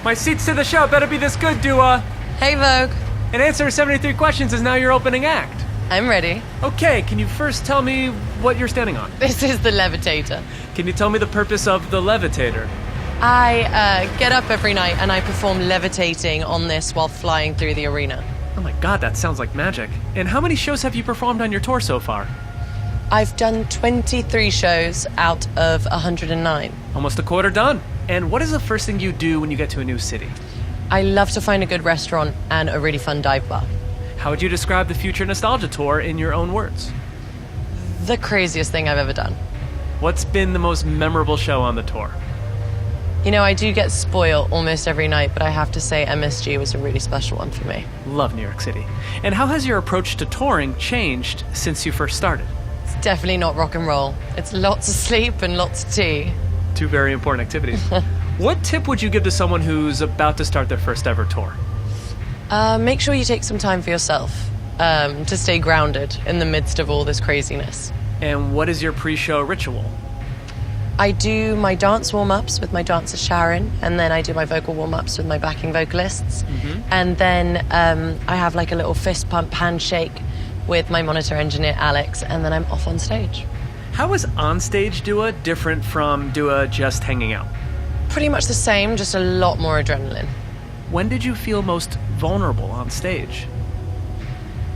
My seats to the show better be this good, Dua. Hey, Vogue. And answer 73 questions is now your opening act. I'm ready. Okay, can you first tell me what you're standing on? This is the levitator. Can you tell me the purpose of the levitator? I get up every night and I perform levitating on this while flying through the arena. Oh my god, that sounds like magic. And how many shows have you performed on your tour so far? I've done 23 shows out of 109. Almost a quarter done. And what is the first thing you do when you get to a new city? I love to find a good restaurant and a really fun dive bar. How would you describe the Future Nostalgia Tour in your own words? The craziest thing I've ever done. What's been the most memorable show on the tour? You know, I do get spoiled almost every night, but I have to say MSG was a really special one for me. Love New York City. And how has your approach to touring changed since you first started? It's definitely not rock and roll. It's lots of sleep and lots of tea. Two very important activities. What tip would you give to someone who's about to start their first ever tour? Make sure you take some time for yourself to stay grounded in the midst of all this craziness. And what is your pre-show ritual? I do my dance warm-ups with my dancer Sharon, and then I do my vocal warm-ups with my backing vocalists. And then I have like a little fist pump handshake with my monitor engineer Alex, and then I'm off on stage. How is onstage Dua different from Dua just hanging out? Pretty much the same, just a lot more adrenaline. When did you feel most vulnerable on stage?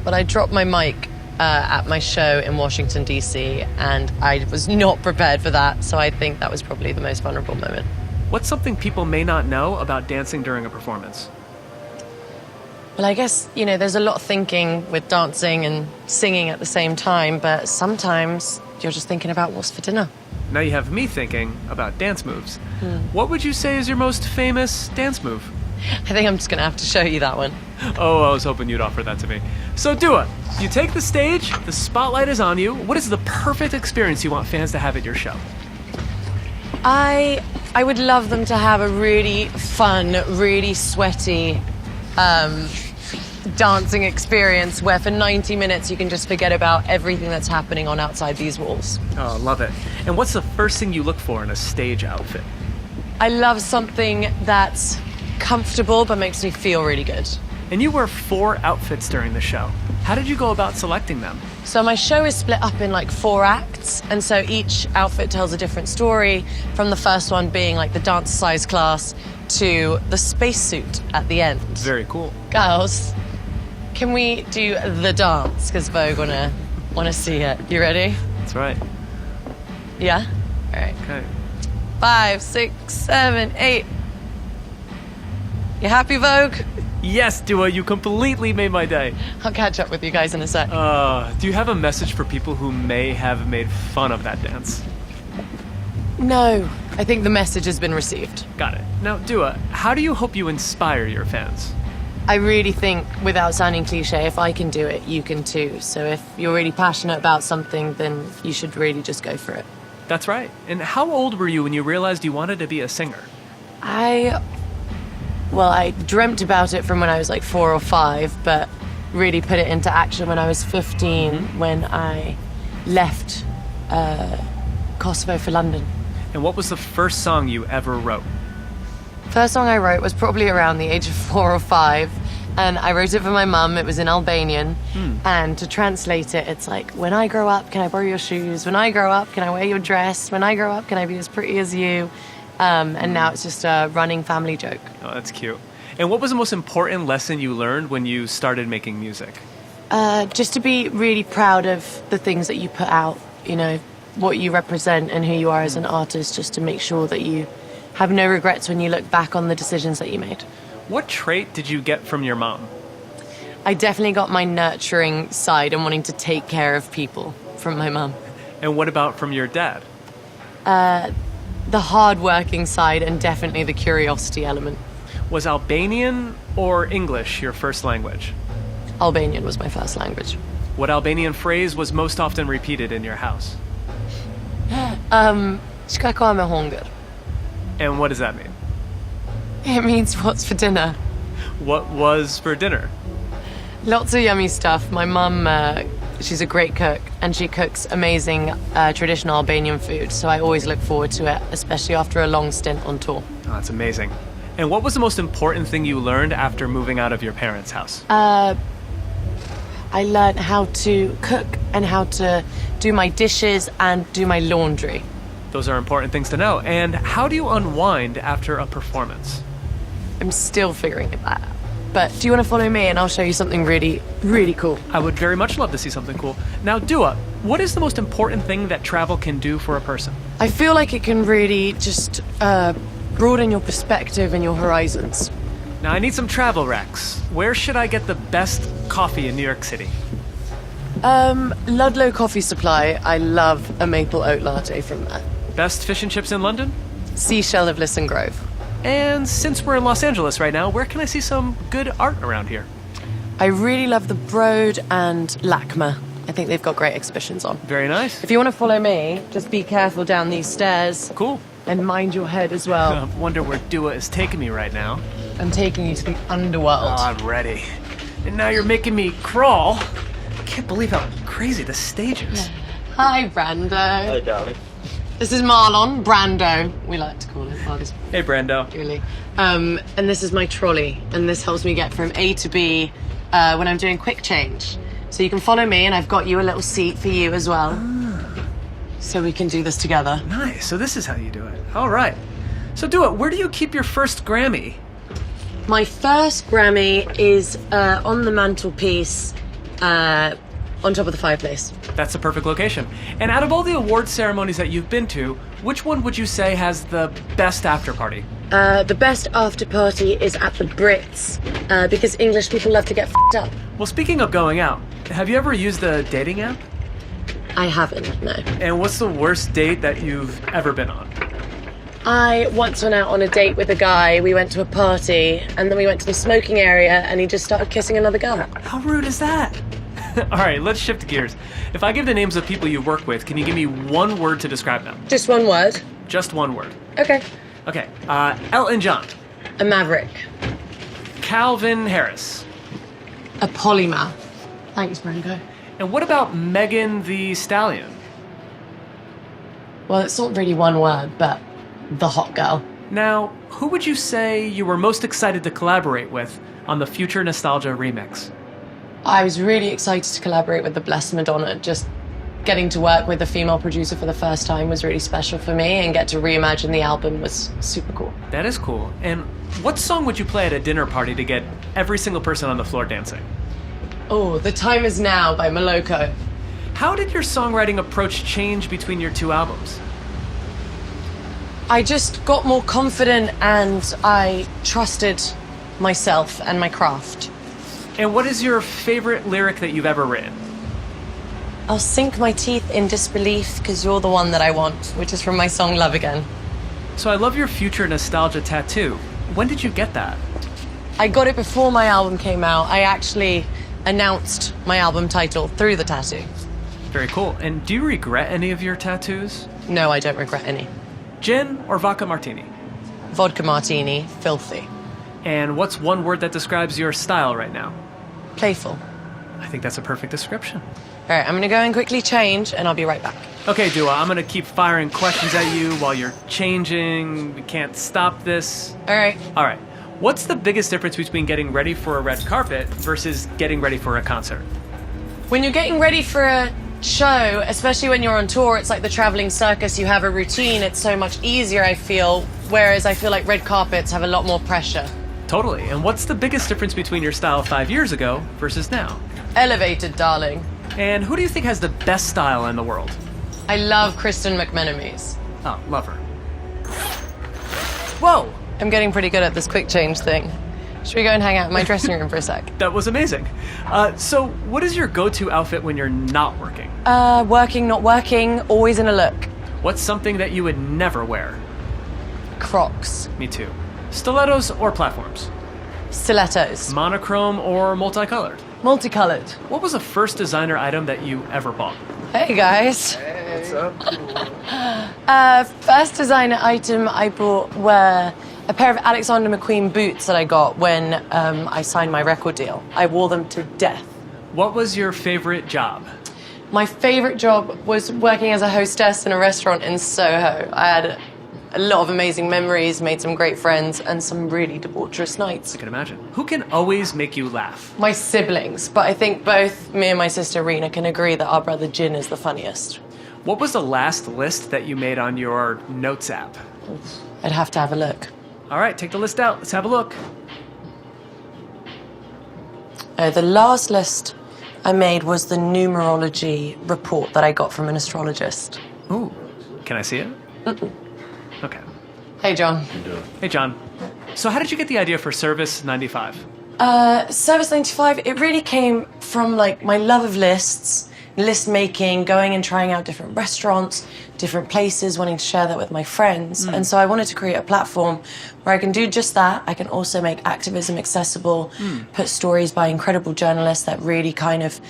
But I dropped my mic at my show in Washington, D.C., and I was not prepared for that, so I think that was probably the most vulnerable moment. What's something people may not know about dancing during a performance? Well, I guess, you know, there's a lot of thinking with dancing and singing at the same time, but sometimes you're just thinking about what's for dinner. Now you have me thinking about dance moves. What would you say is your most famous dance move? I think I'm just going to have to show you that one. Oh, I was hoping you'd offer that to me. So Dua, you take the stage, the spotlight is on you. What is the perfect experience you want fans to have at your show? I would love them to have a really fun, really sweaty dancing experience where for 90 minutes you can just forget about everything that's happening on outside these walls. Oh, love it. And what's the first thing you look for in a stage outfit? I love something that's comfortable but makes me feel really good. And you wear 4 outfits during the show. How did you go about selecting them? So my show is split up in like 4 acts, and so each outfit tells a different story, from the first one being like the dance size class to the spacesuit at the end. Very cool. Girls, can we do the dance? Because Vogue wanna see it. You ready? That's right. Yeah? All right. Okay. 5, 6, 7, 8. You happy, Vogue? Yes, Dua, you completely made my day. I'll catch up with you guys in a sec. Do you have a message for people who may have made fun of that dance? No, I think the message has been received. Got it. Now, Dua, how do you hope you inspire your fans? I really think, without sounding cliche, if I can do it, you can too. So if you're really passionate about something, then you should really just go for it. That's right. And how old were you when you realized you wanted to be a singer? Well, I dreamt about it from when I was like 4 or 5, but really put it into action when I was 15, when I left Kosovo for London. And what was the first song you ever wrote? First song I wrote was probably around the age of 4 or 5, and I wrote it for my mum. It was in Albanian, and to translate it, it's like, when I grow up, can I borrow your shoes? When I grow up, can I wear your dress? When I grow up, can I be as pretty as you? And now it's just a running family joke. Oh, that's cute. And what was the most important lesson you learned when you started making music? Just to be really proud of the things that you put out, you know, what you represent and who you are as an artist, just to make sure that you have no regrets when you look back on the decisions that you made. What trait did you get from your mom? I definitely got my nurturing side and wanting to take care of people from my mum. And what about from your dad? The hard-working side and definitely the curiosity element. Was Albanian or English your first language? Albanian was my first language. What Albanian phrase was most often repeated in your house? Shka ka me hunger. And what does that mean? It means what's for dinner. What was for dinner? Lots of yummy stuff. My mum, she's a great cook, and she cooks amazing traditional Albanian food, so I always look forward to it, especially after a long stint on tour. Oh, that's amazing. And what was the most important thing you learned after moving out of your parents' house? I learned how to cook and how to do my dishes and do my laundry. Those are important things to know. And how do you unwind after a performance? I'm still figuring it out. But do you want to follow me and I'll show you something really, really cool? I would very much love to see something cool. Now, Dua, what is the most important thing that travel can do for a person? I feel like it can really just broaden your perspective and your horizons. Now, I need some travel recs. Where should I get the best coffee in New York City? Ludlow Coffee Supply. I love a maple oat latte from there. Best fish and chips in London? Seashell of Lisson Grove. And since we're in Los Angeles right now, where can I see some good art around here? I really love the Broad and LACMA. I think they've got great exhibitions on. Very nice. If you want to follow me, just be careful down these stairs. Cool. And mind your head as well. I wonder where Dua is taking me right now. I'm taking you to the underworld. Oh, I'm ready. And now you're making me crawl. I can't believe how crazy the stage is. Hi, Brando. Hi, darling. This is Marlon, Brando, we like to call him. Oh, this Hey, Brando. really. And this is my trolley, and this helps me get from A to B when I'm doing quick change. So you can follow me, and I've got you a little seat for you as well. So we can do this together. Nice. So this is how you do it. All right. So Dua, where do you keep your first Grammy? My first Grammy is on the mantelpiece, on top of the fireplace. That's the perfect location. And out of all the award ceremonies that you've been to, which one would you say has the best after party? The best after party is at the Brits, because English people love to get f***ed up. Well, speaking of going out, have you ever used the dating app? I haven't, no. And what's the worst date that you've ever been on? I once went out on a date with a guy. We went to a party, and then we went to the smoking area, and he just started kissing another girl. How rude is that? All right, let's shift gears. If I give the names of people you work with, can you give me one word to describe them? Just one word? Just one word. Okay. Okay, Elton John. A maverick. Calvin Harris. A polymath. Thanks, Branko. And what about Megan the Stallion? Well, it's not really one word, but the hot girl. Now, who would you say you were most excited to collaborate with on the Future Nostalgia remix? I was really excited to collaborate with the Blessed Madonna. Just getting to work with a female producer for the first time was really special for me, and get to reimagine the album was super cool. That is cool. And what song would you play at a dinner party to get every single person on the floor dancing? Oh, The Time Is Now by Moloko. How did your songwriting approach change between your two albums? I just got more confident, and I trusted myself and my craft. And what is your favorite lyric that you've ever written? I'll sink my teeth in disbelief because you're the one that I want, which is from my song Love Again. So I love your Future Nostalgia tattoo. When did you get that? I got it before my album came out. I actually announced my album title through the tattoo. Very cool. And do you regret any of your tattoos? No, I don't regret any. Gin or vodka martini? Vodka martini, filthy. And what's one word that describes your style right now? Playful. I think that's a perfect description. All right, I'm gonna go and quickly change, and I'll be right back. Okay, Dua, I'm gonna keep firing questions at you while you're changing. We can't stop this. All right. All right. What's the biggest difference between getting ready for a red carpet versus getting ready for a concert? When you're getting ready for a show, especially when you're on tour, it's like the traveling circus. You have a routine. It's so much easier, I feel, whereas I feel like red carpets have a lot more pressure. Totally. And what's the biggest difference between your style 5 years ago versus now? Elevated, darling. And who do you think has the best style in the world? I love Kristen McMenamies. Oh, love her. Whoa! I'm getting pretty good at this quick change thing. Should we go and hang out in my dressing room for a sec? That was amazing. So what is your go-to outfit when you're not working? Working, not working, always in a look. What's something that you would never wear? Crocs. Me too. Stilettos or platforms? Stilettos. Monochrome or multicolored? Multicolored. What was the first designer item that you ever bought? Hey, guys. What's up? First designer item I bought were a pair of Alexander McQueen boots that I got when I signed my record deal. I wore them to death. What was your favorite job? My favorite job was working as a hostess in a restaurant in Soho. I had a lot of amazing memories, made some great friends, and some really debaucherous nights. I can imagine. Who can always make you laugh? My siblings, but I think both me and my sister Rena can agree that our brother Jin is the funniest. What was the last list that you made on your notes app? I'd have to have a look. All right, take the list out. Let's have a look. The last list I made was the numerology report that I got from an astrologist. Ooh, can I see it? Okay. Hey, John. Hey, John. So how did you get the idea for Service 95? Service 95, it really came from like my love of lists, list making, going and trying out different restaurants, different places, wanting to share that with my friends. And so I wanted to create a platform where I can do just that. I can also make activism accessible, put stories by incredible journalists that really kind of,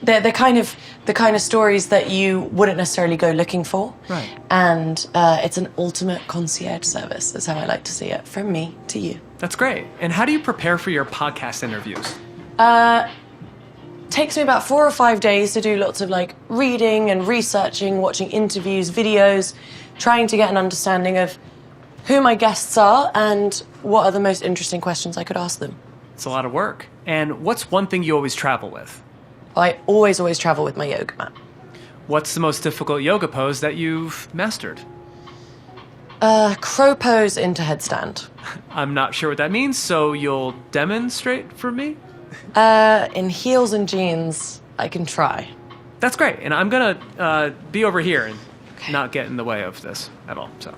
they're the kind of stories that you wouldn't necessarily go looking for. Right. And it's an ultimate concierge service, is how I like to see it, from me to you. That's great. And how do you prepare for your podcast interviews? Takes me about 4 or 5 days to do lots of like reading and researching, watching interviews, videos, trying to get an understanding of who my guests are and what are the most interesting questions I could ask them. It's a lot of work. And what's one thing you always travel with? I always travel with my yoga mat. What's the most difficult yoga pose that you've mastered? Crow pose into headstand. I'm not sure what that means, so you'll demonstrate for me? In heels and jeans, I can try. That's great. And I'm going to be over here and not get in the way of this at all. So.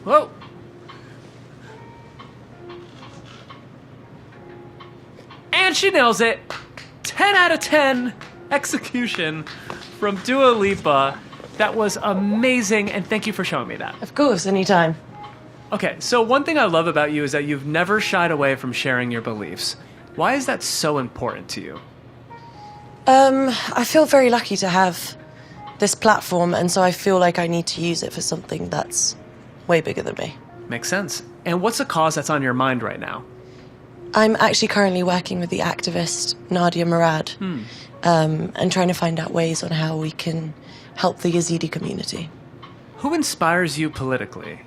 Whoa. And she nails it. 10 out of 10 execution from Dua Lipa. That was amazing, and thank you for showing me that. Of course, anytime. Okay, so one thing I love about you is that you've never shied away from sharing your beliefs. Why is that so important to you? I feel very lucky to have this platform, and so I feel like I need to use it for something that's way bigger than me. Makes sense. And what's a cause that's on your mind right now? I'm actually currently working with the activist Nadia Murad and trying to find out ways on how we can help the Yazidi community. Who inspires you politically?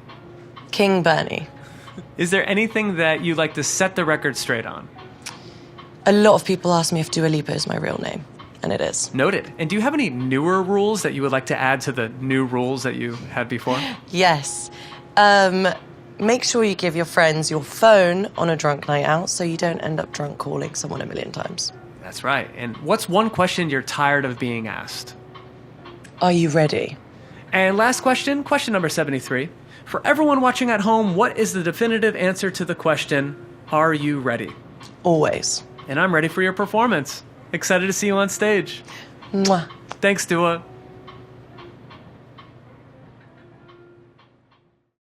King Bernie. Is there anything that you'd like to set the record straight on? A lot of people ask me if Dua Lipa is my real name, and it is. Noted. And do you have any newer rules that you would like to add to the new rules that you had before? Yes. Make sure you give your friends your phone on a drunk night out so you don't end up drunk calling someone a million times. That's right. And what's one question you're tired of being asked? Are you ready? And last question, question number 73. For everyone watching at home, what is the definitive answer to the question, are you ready? Always. And I'm ready for your performance. Excited to see you on stage. Mwah. Thanks, Dua.